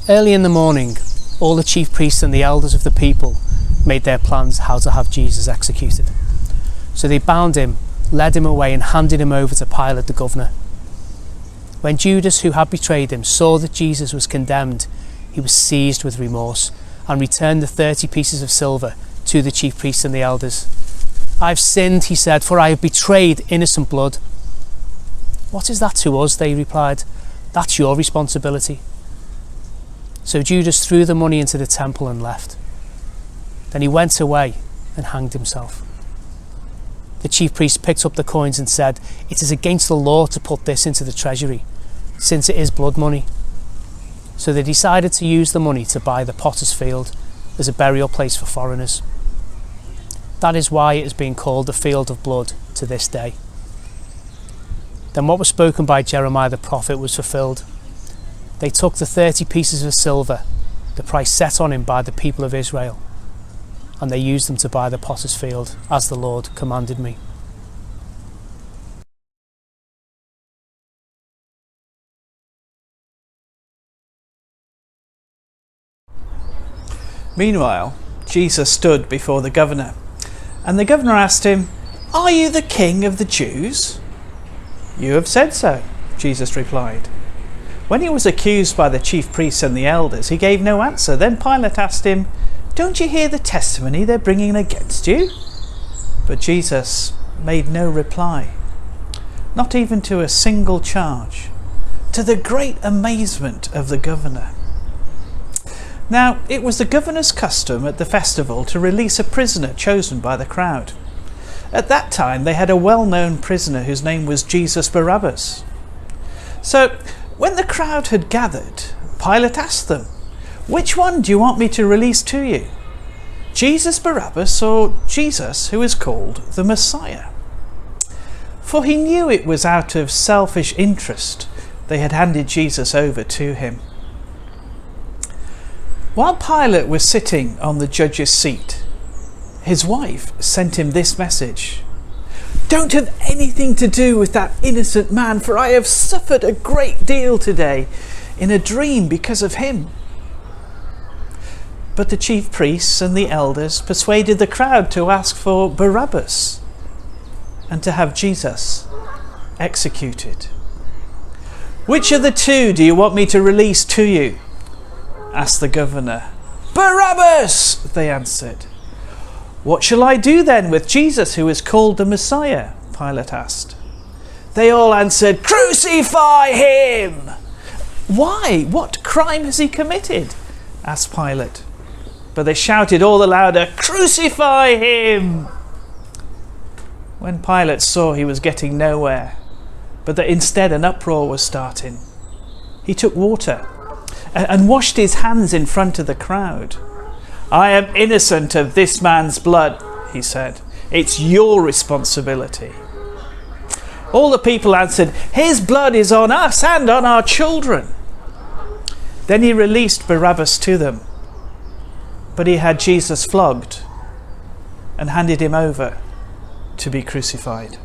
Early in the morning, all the chief priests and the elders of the people made their plans how to have Jesus executed. So they bound him, led him away and handed him over to Pilate the governor. When Judas, who had betrayed him, saw that Jesus was condemned, he was seized with remorse and returned the 30 pieces of silver to the chief priests and the elders. "I've sinned," he said, "for I have betrayed innocent blood." "What is that to us?" they replied. "That's your responsibility." So Judas threw the money into the temple and left. Then he went away and hanged himself. The chief priest picked up the coins and said, "It is against the law to put this into the treasury, since it is blood money." So they decided to use the money to buy the potter's field as a burial place for foreigners. That is why it is being called the Field of Blood to this day. Then what was spoken by Jeremiah the prophet was fulfilled. They took the 30 pieces of silver, the price set on him by the people of Israel, and they used them to buy the potter's field, as the Lord commanded me. Meanwhile, Jesus stood before the governor, and the governor asked him, "Are you the king of the Jews?" "You have said so," Jesus replied. When he was accused by the chief priests and the elders, he gave no answer. Then Pilate asked him, "Don't you hear the testimony they're bringing against you?" But Jesus made no reply, not even to a single charge, to the great amazement of the governor. Now, it was the governor's custom at the festival to release a prisoner chosen by the crowd. At that time, they had a well-known prisoner whose name was Jesus Barabbas. So, when the crowd had gathered, Pilate asked them, "Which one do you want me to release to you? Jesus Barabbas or Jesus, who is called the Messiah?" For he knew it was out of selfish interest they had handed Jesus over to him. While Pilate was sitting on the judge's seat, his wife sent him this message: "Don't have anything to do with that innocent man, for I have suffered a great deal today in a dream because of him." But the chief priests and the elders persuaded the crowd to ask for Barabbas and to have Jesus executed. "Which of the two do you want me to release to you?" asked the governor. "Barabbas," they answered. "What shall I do then with Jesus, who is called the Messiah?" Pilate asked. They all answered, "Crucify him!" "Why? What crime has he committed?" asked Pilate. But they shouted all the louder, "Crucify him!" When Pilate saw he was getting nowhere, but that instead an uproar was starting, he took water and washed his hands in front of the crowd. "I am innocent of this man's blood," he said. "It's your responsibility." All the people answered, "His blood is on us and on our children." Then he released Barabbas to them, but he had Jesus flogged and handed him over to be crucified.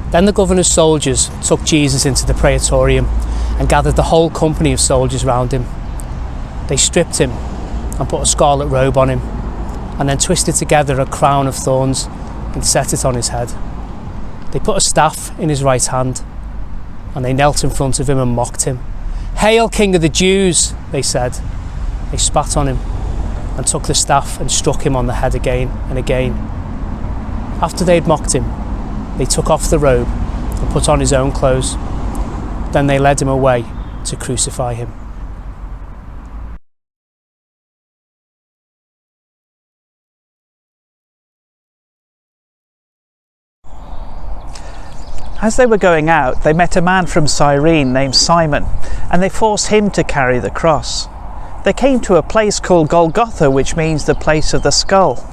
Then the governor's soldiers took Jesus into the praetorium and gathered the whole company of soldiers round him. They stripped him and put a scarlet robe on him, and then twisted together a crown of thorns and set it on his head. They put a staff in his right hand, and they knelt in front of him and mocked him. "Hail, King of the Jews," they said. They spat on him and took the staff and struck him on the head again and again. After they had mocked him, they took off the robe and put on his own clothes. Then they led him away to crucify him. As they were going out, they met a man from Cyrene named Simon, and they forced him to carry the cross. They came to a place called Golgotha, which means the place of the skull.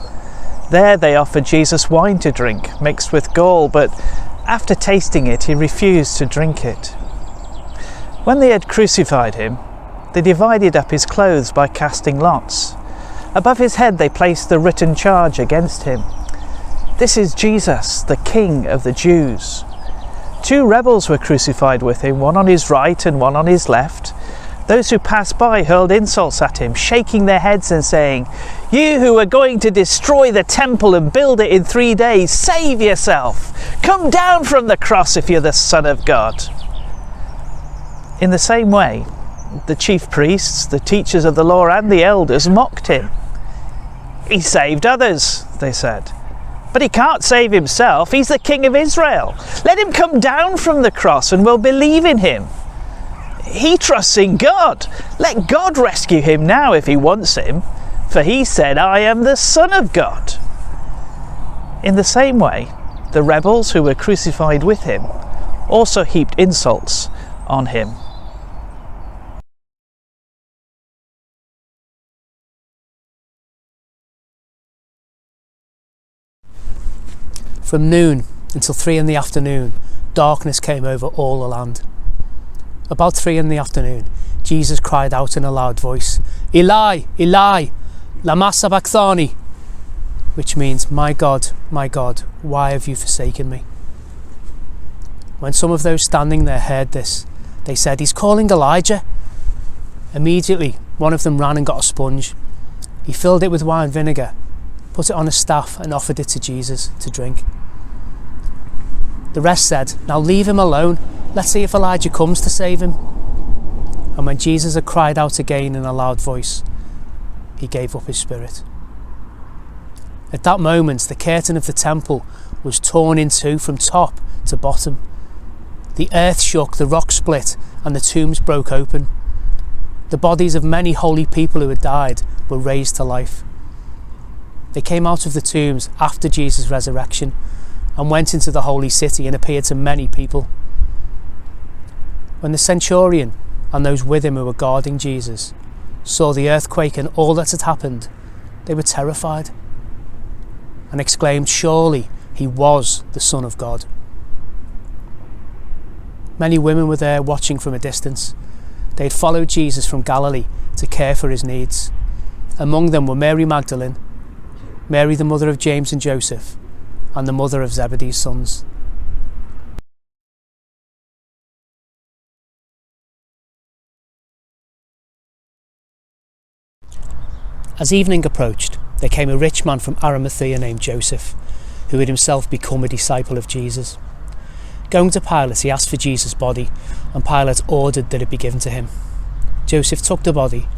There they offered Jesus wine to drink, mixed with gall, but after tasting it, he refused to drink it. When they had crucified him, they divided up his clothes by casting lots. Above his head they placed the written charge against him: "This is Jesus, the King of the Jews." 2 rebels were crucified with him, one on his right and one on his left. Those who passed by hurled insults at him, shaking their heads and saying, "You who are going to destroy the temple and build it in 3 days, save yourself! Come down from the cross if you're the Son of God." In the same way, the chief priests, the teachers of the law and the elders mocked him. "He saved others," they said, "but he can't save himself. He's the King of Israel. Let him come down from the cross and we'll believe in him. He trusts in God. Let God rescue him now if he wants him, for he said, 'I am the Son of God.'" In the same way, the rebels who were crucified with him also heaped insults on him. From noon until 3 in the afternoon, darkness came over all the land. About 3 in the afternoon, Jesus cried out in a loud voice, "Eli, Eli, lama sabachthani," which means, my God, why have you forsaken me?" When some of those standing there heard this, they said, "He's calling Elijah." Immediately, one of them ran and got a sponge. He filled it with wine vinegar, put it on a staff and offered it to Jesus to drink. The rest said, "Now leave him alone. Let's see if Elijah comes to save him." And when Jesus had cried out again in a loud voice, he gave up his spirit. At that moment, the curtain of the temple was torn in two from top to bottom. The earth shook, the rock split, and the tombs broke open. The bodies of many holy people who had died were raised to life. They came out of the tombs after Jesus' resurrection and went into the holy city and appeared to many people. When the centurion and those with him who were guarding Jesus saw the earthquake and all that had happened, they were terrified and exclaimed, "Surely he was the Son of God." Many women were there watching from a distance. They had followed Jesus from Galilee to care for his needs. Among them were Mary Magdalene, Mary the mother of James and Joseph, and the mother of Zebedee's sons. As evening approached, there came a rich man from Arimathea named Joseph, who had himself become a disciple of Jesus. Going to Pilate, he asked for Jesus' body, and Pilate ordered that it be given to him. Joseph took the body,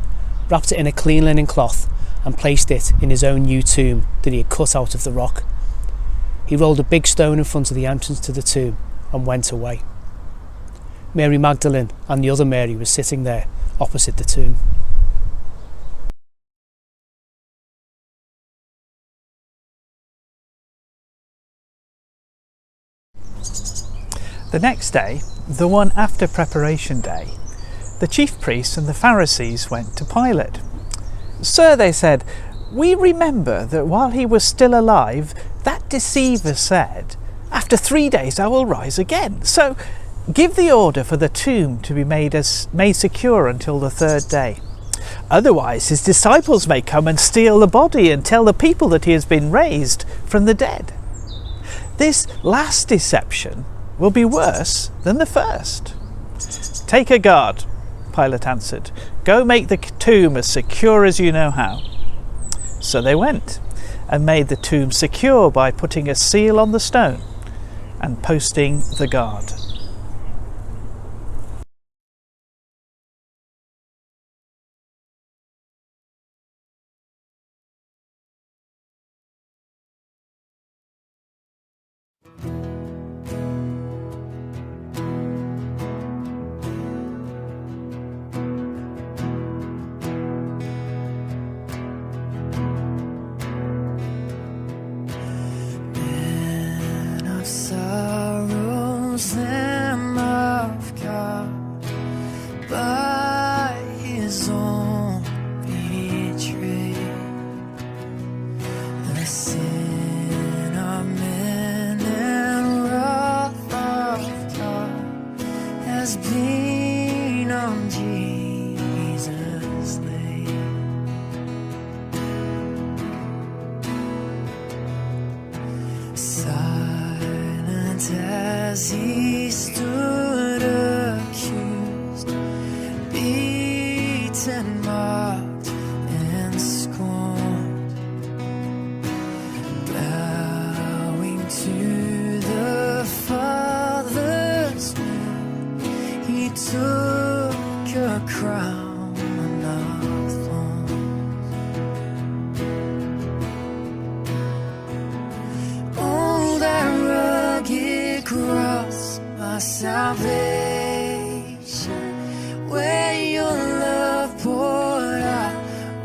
wrapped it in a clean linen cloth, and placed it in his own new tomb that he had cut out of the rock. He rolled a big stone in front of the entrance to the tomb and went away. Mary Magdalene and the other Mary were sitting there opposite the tomb. The next day, the one after preparation day, the chief priests and the Pharisees went to Pilate. "Sir," they said, "we remember that while he was still alive, that deceiver said, 'After 3 days I will rise again.' So give the order for the tomb to be made secure until the 3rd day. Otherwise his disciples may come and steal the body and tell the people that he has been raised from the dead. This last deception will be worse than the first." "Take a guard," Pilate answered. "Go make the tomb as secure as you know how." So they went and made the tomb secure by putting a seal on the stone and posting the guard. Sorrows Silent as he stood accused, beaten, mocked, and scorned, bowing to the Father's will, he took a crown of thorns. Oh, that rugged cross, my salvation, where your love poured out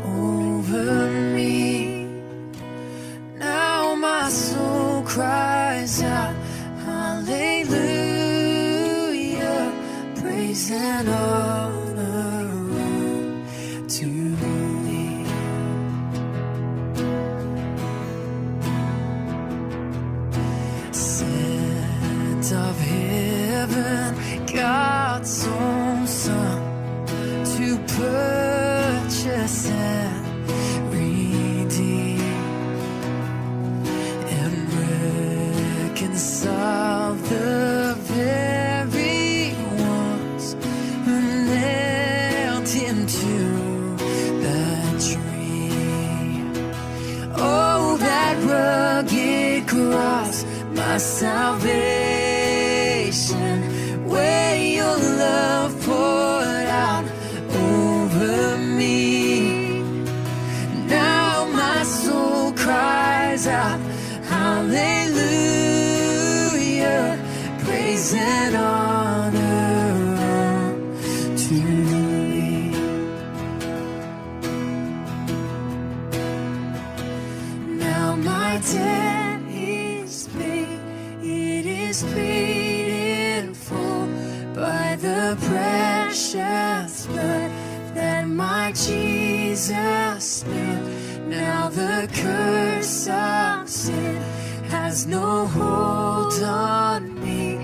over me. Now my soul cries out, hallelujah, praise and honor to thee. Sent of heaven, God's own Son, to purchase and redeem and reconcile the very ones who nailed him to that tree. Oh, that rugged cross, my salvation, where your love poured out over me. Now my soul cries out, hallelujah, praise and honor to thee. Now my debt is paid, it is paid in full by the precious blood that my Jesus spilled. Now the curse of sin has no hold on me.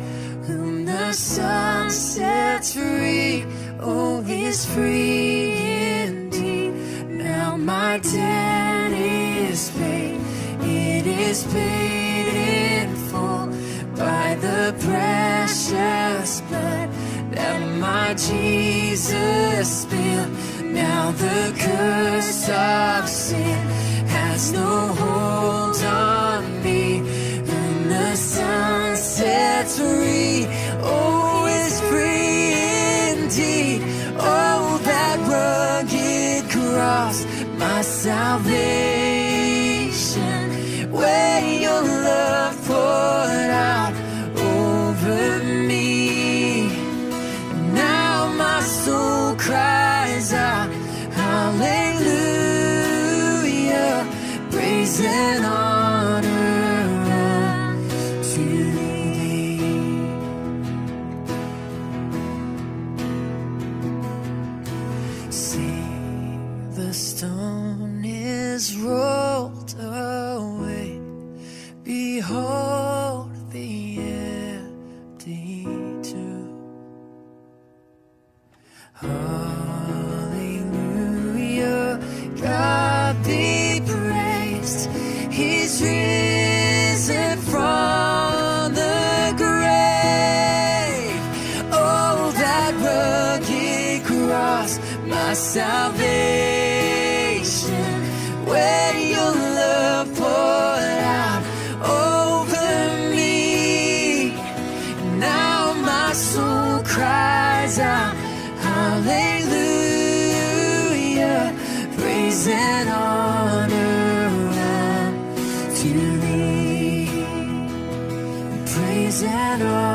Whom the Son sets free, oh, is free indeed. Now my debt is paid, it is paid in full by the precious blood that my Jesus spilled. Now the curse of sin has no hold on me. Whom the Son sets free, oh, is free indeed. Oh, that rugged cross, my salvation, where your love poured out over me. Now my soul cries out, hallelujah, praise and honor to thee. See, the stone is rolled away, behold the empty tomb. Hallelujah, God be praised, he's risen from the grave. Oh, that rugged cross, my salvation, where your love poured out over me. Now my soul cries out, hallelujah, praise and honor to thee. Praise and honor.